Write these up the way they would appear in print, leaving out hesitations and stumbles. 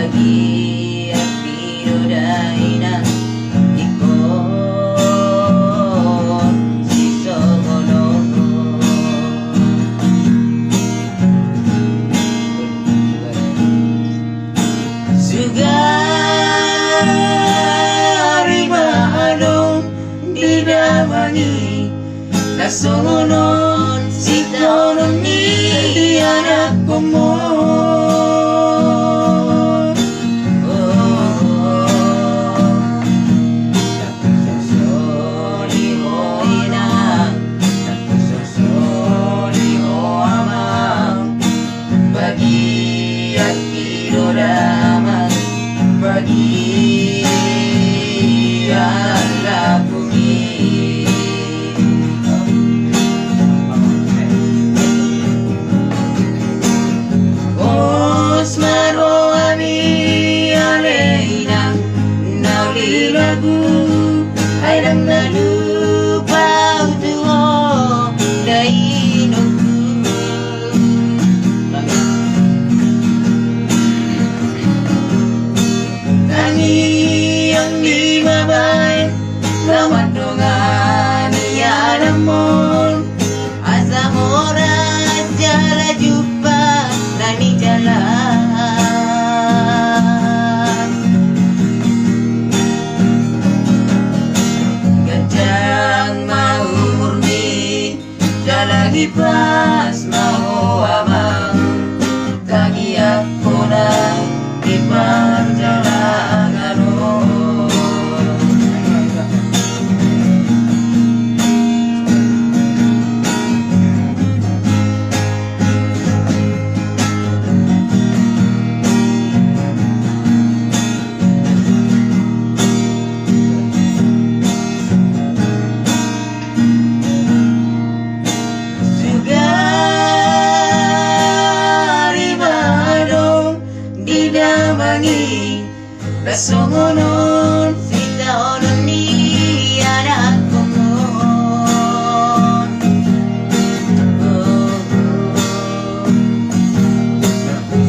bagi pinodai na ikon si Songono sugari maanong dinamangi nasungunon si taonon ni anak ko mo. Bagi Allah bumi Osman Rohami Aleina Nauli lagu Aidang nalupa utuo Dainoku yang di mabay lawan dongan ya namun asa oras jala jumpa nani jalan gajang mau murni jalan pas mau abang tagi aku nang di perjalanan didamangi nasungunon si taonon ni anak ko mo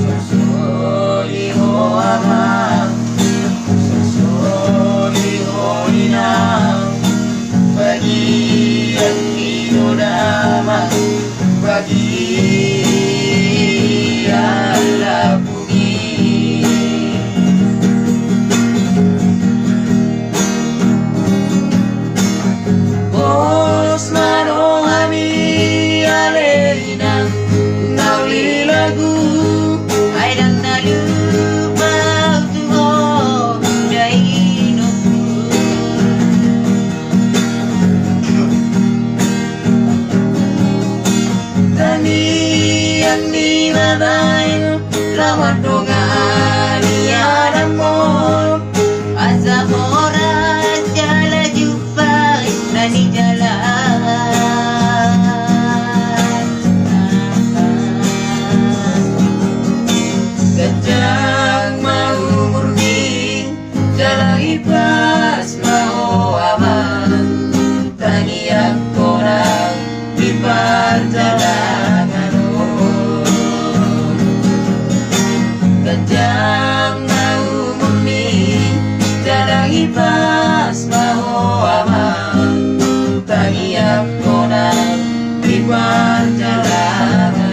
sosoli ho amang sosoli ho inang bagi ang inodama bagi Allah yang di mabay lawan dongan ya namun asa oras jala jumpa nani jalan gajang mau murni jalan pas mau aman tani aku orang di perjalanan gajang mau murni jalan pas mau aman tani aku nang di perjalanan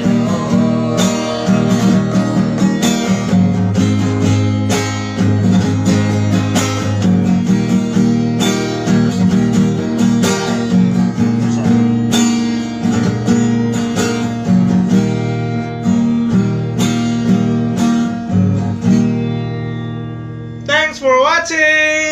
Thanks for watching.